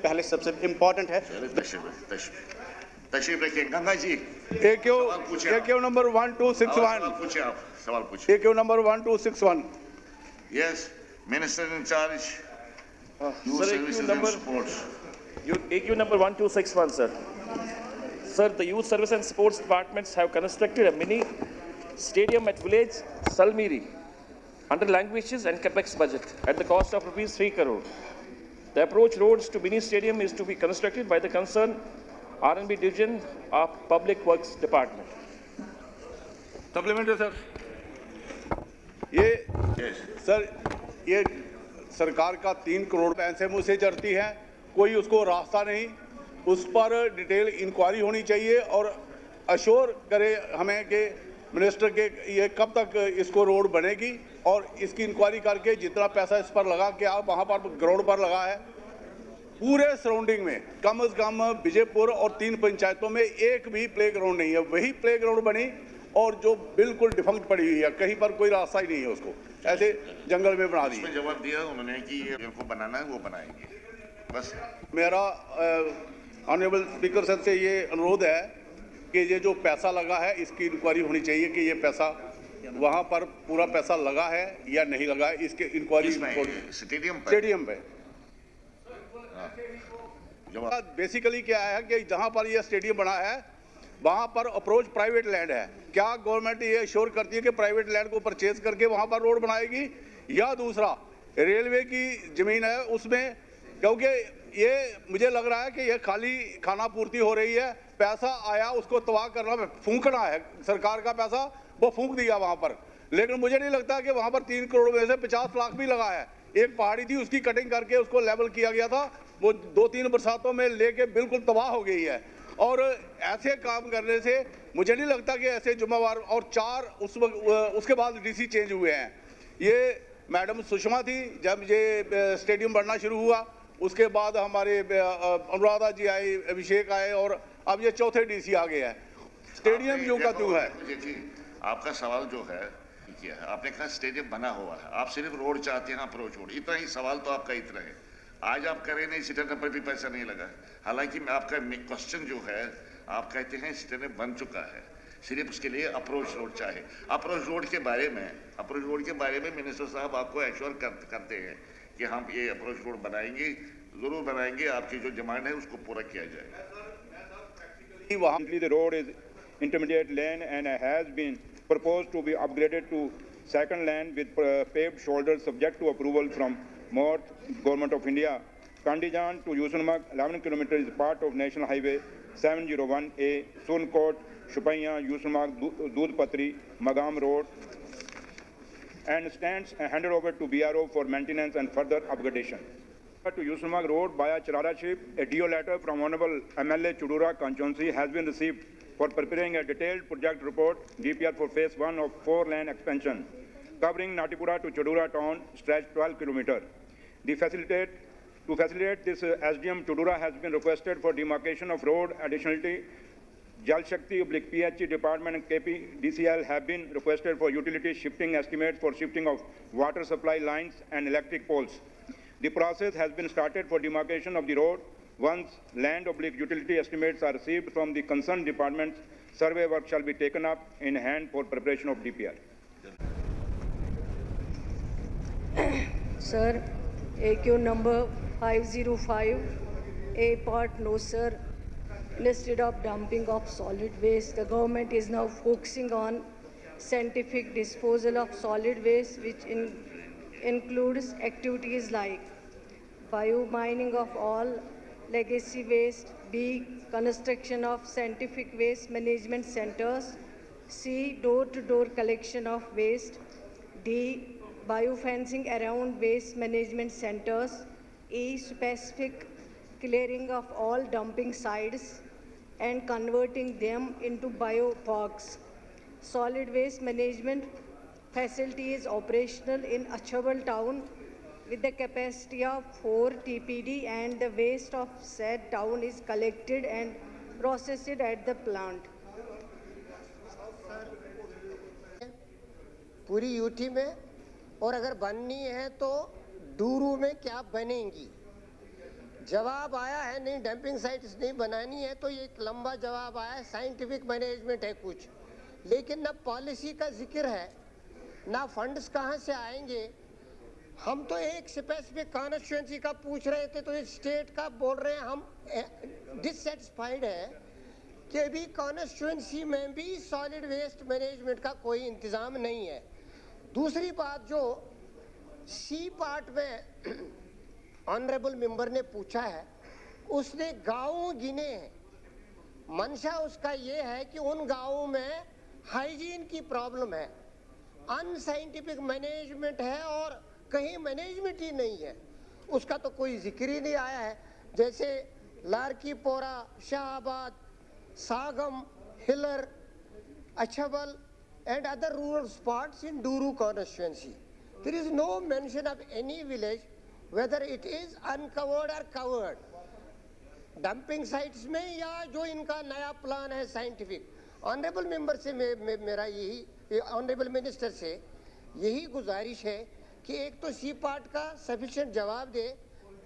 पहले सबसे इम्पोर्टेंट है। तशरीफ रखिए गंगा जी। AQ number 1261। पूछिए आप सवाल पूछिए। AQ number 1261। Yes, Minister in charge. Youth Services and Sports. AQ number 1261, sir. Sir, the Youth Service and Sports departments have constructed a mini stadium at village Salmiri under languages and capex budget at the cost of rupees 3 crore. The approach roads to mini stadium is to be constructed by the concerned R&B division of Public Works Department. Supplementary sir, ये सरकार का 3 करोड़ पैसे मुँह से चढ़ती है, कोई उसको रास्ता नहीं, उस पर डिटेल इंक्वायरी होनी चाहिए और अश्योर करे हमें कि मिनिस्टर के ये कब तक इसको रोड बनेगी और इसकी इंक्वायरी करके जितना पैसा इस पर लगा, क्या वहाँ पर ग्राउंड पर लगा है। पूरे सराउंडिंग में कम से कम विजयपुर और 3 पंचायतों में एक भी प्ले ग्राउंड नहीं है, वही प्ले ग्राउंड बनी और जो बिल्कुल डिफंक्ट पड़ी हुई है, कहीं पर कोई रास्ता ही नहीं है, उसको ऐसे जंगल में बना दिया। जवाब दिया उन्होंने कि जिनको बनाना है वो बनाएंगे। बस मेरा ऑनरेबल स्पीकर सर से ये अनुरोध है कि ये जो पैसा लगा है इसकी इंक्वायरी होनी चाहिए कि ये पैसा वहाँ पर पूरा पैसा लगा है या नहीं लगा है, इसके इंक्वायरी स्टेडियम पे। बेसिकली क्या है कि जहाँ पर ये स्टेडियम बना है वहाँ पर अप्रोच प्राइवेट लैंड है। क्या गवर्नमेंट ये अश्योर करती है कि प्राइवेट लैंड को परचेज करके वहाँ पर रोड बनाएगी, या दूसरा रेलवे की ज़मीन है उसमें, क्योंकि ये मुझे लग रहा है कि ये खाली खाना पूर्ति हो रही है, पैसा आया उसको तबाह करना, फूंकना है, सरकार का पैसा वो फूंक दिया वहाँ पर। लेकिन मुझे नहीं लगता कि वहाँ पर 3 करोड़ में से 50 लाख भी लगा है। एक पहाड़ी थी उसकी कटिंग करके उसको लेवल किया गया था, वो 2-3 बरसातों में लेके बिल्कुल तबाह हो गई है। और ऐसे काम करने से मुझे नहीं लगता कि ऐसे जुम्मेवार, और 4 उसके बाद डीसी चेंज हुए हैं। ये मैडम सुषमा थी जब ये स्टेडियम बनना शुरू हुआ, उसके बाद हमारे अनुराधा जी आए, अभिषेक आए और अब ये चौथे डीसी आ गए हैं। स्टेडियम जो का तू है। आपका सवाल जो है क्या है, आपने कहा स्टेडियम बना हुआ है, आप सिर्फ रोड चाहते हैं, अप्रोच रोड, इतना ही सवाल तो आपका इतना है। आज आप करें नहीं स्टेडियम पर भी पैसा नहीं लगा, हालांकि आपका क्वेश्चन जो है आप कहते हैं स्टेडियम बन चुका है, सिर्फ उसके लिए अप्रोच रोड चाहे। अप्रोच रोड के बारे में मिनिस्टर साहब आपको एश्योर करते हैं कि हम ये अप्रोच रोड बनाएंगे, जरूर बनाएंगे, आपकी जो डिमांड है उसको पूरा किया जाएगा। The road is intermediate lane and has been proposed to be upgraded to second lane with paved shoulders subject to approval from North Government of India. Kandijan to Yusunmarg 11 km is part of National Highway 701A, Sunkot, Shupaiya, Yusunmarg, Dudhpatri, Magam Road, and stands handed over to BRO for maintenance and further upgradation. To Yusunmarg Road via Chararaship, a DO letter from Honorable MLA Chudura Kanchonsi has been received for preparing a detailed project report, DPR for phase 1 of 4-lane expansion, covering Natipura to Chudura town, stretch 12 km. To facilitate this, SDM Chudura has been requested for demarcation of road. Additionally, Jal Shakti PHE Department and KPDCL have been requested for utility shifting estimates for shifting of water supply lines and electric poles. The process has been started for demarcation of the road. Once land/utility estimates are received from the concerned departments, survey work shall be taken up in hand for preparation of DPR. Sir, AQ number 505, A part no sir. Instead of dumping of solid waste, the government is now focusing on scientific disposal of solid waste, which includes activities like bio-mining of all legacy waste, B, construction of scientific waste management centers, C, door-to-door collection of waste, D, biofencing around waste management centers, E, specific clearing of all dumping sites and converting them into bioparks. Solid waste management facility is operational in Achabal town with the capacity of 4 TPD, and the waste of said town is collected and processed at the plant. पूरी UT में, और अगर बननी है तो डूरू में क्या बनेंगी। जवाब आया है नहीं डंपिंग साइट्स नहीं बनानी है, तो ये एक लंबा जवाब आया है, साइंटिफिक मैनेजमेंट है कुछ, लेकिन ना पॉलिसी का जिक्र है ना फंड्स कहाँ से आएंगे। हम तो एक स्पेसिफिक कॉन्स्टिट्यूंसी का पूछ रहे थे, तो इस स्टेट का बोल रहे हैं। हम डिससेटिस्फाइड है कि अभी कॉन्स्टिट्यूंसी में भी सॉलिड वेस्ट मैनेजमेंट का कोई इंतज़ाम नहीं है। दूसरी बात जो सी पार्ट में ऑनरेबल मेंबर ने पूछा है, उसने गाँव गिने हैं। मंशा उसका ये है कि उन गाँवों में हाइजीन की प्रॉब्लम है, अनसाइंटिफिक मैनेजमेंट है और कहीं मैनेजमेंट ही नहीं है, उसका तो कोई जिक्र ही नहीं आया है। जैसे Larkipora, Shahabad, Sagam, Hiller, Achabal and other rural spots in Duru constituency. There is no mention of any village, whether it is uncovered or covered. Dumping sites में या जो इनका नया प्लान है साइंटिफिक, ऑनरेबल मेंबर से मेरा यही, ऑनरेबल मिनिस्टर से यही गुजारिश है कि एक तो सी पार्ट का सफिशिएंट जवाब दे।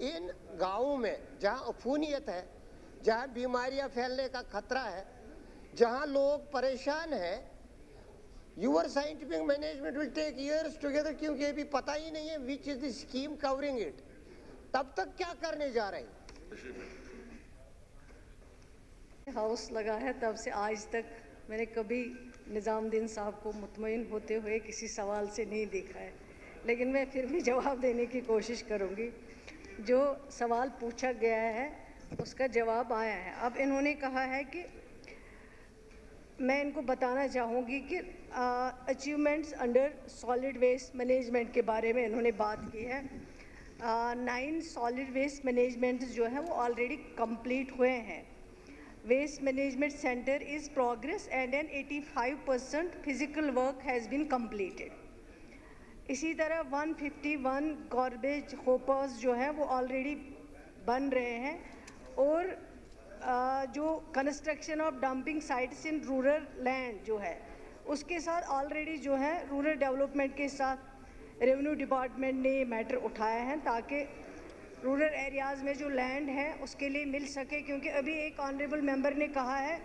इन गाँवों में जहाँ अफूनियत है, जहाँ बीमारियाँ फैलने का खतरा है, जहाँ लोग परेशान हैं, your scientific management will take years together, क्योंकि अभी पता ही नहीं है which is the scheme covering it। तब तक क्या करने जा रहे हैं? हाउस लगा है तब से आज तक मैंने कभी निज़ामुद्दीन साहब को मुतमईन होते हुए किसी सवाल से नहीं देखा है, लेकिन मैं फिर भी जवाब देने की कोशिश करूंगी। जो सवाल पूछा गया है उसका जवाब आया है। अब इन्होंने कहा है कि मैं इनको बताना चाहूँगी कि achievements under solid waste management के बारे में इन्होंने बात की है। 9 सॉलिड वेस्ट मैनेजमेंट जो है वो ऑलरेडी कंप्लीट हुए हैं। Waste management centre is progress and an 85% physical work has been completed. इसी तरह 151 गार्बेज होपर्स जो हैं वो ऑलरेडी बन रहे हैं, और जो construction of dumping sites in rural land जो है उसके साथ ऑलरेडी जो है रूरल डेवलपमेंट के साथ रेवेन्यू डिपार्टमेंट ने ये मैटर उठाया है ताकि रूरल एरियाज़ में जो लैंड है उसके लिए मिल सके। क्योंकि अभी एक ऑनरेबल मेंबर ने कहा है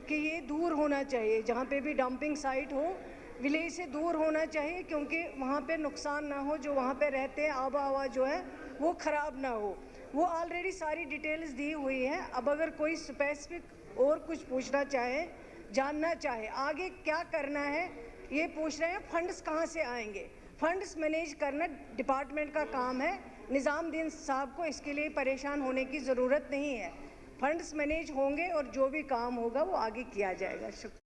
कि ये दूर होना चाहिए, जहाँ पे भी डंपिंग साइट हो विलेज से दूर होना चाहिए, क्योंकि वहाँ पे नुकसान ना हो, जो वहाँ पे रहते हैं आबो हवा जो है वो ख़राब ना हो। वो ऑलरेडी सारी डिटेल्स दी हुई है। अब अगर कोई स्पेसिफिक और कुछ पूछना चाहे, जानना चाहे आगे क्या करना है, ये पूछ रहे हैं फंड्स कहाँ से आएंगे। फंड्स मैनेज करना डिपार्टमेंट का काम है। निज़ामुद्दीन साहब को इसके लिए परेशान होने की ज़रूरत नहीं है। फंड्स मैनेज होंगे और जो भी काम होगा वो आगे किया जाएगा। शुक्रिया।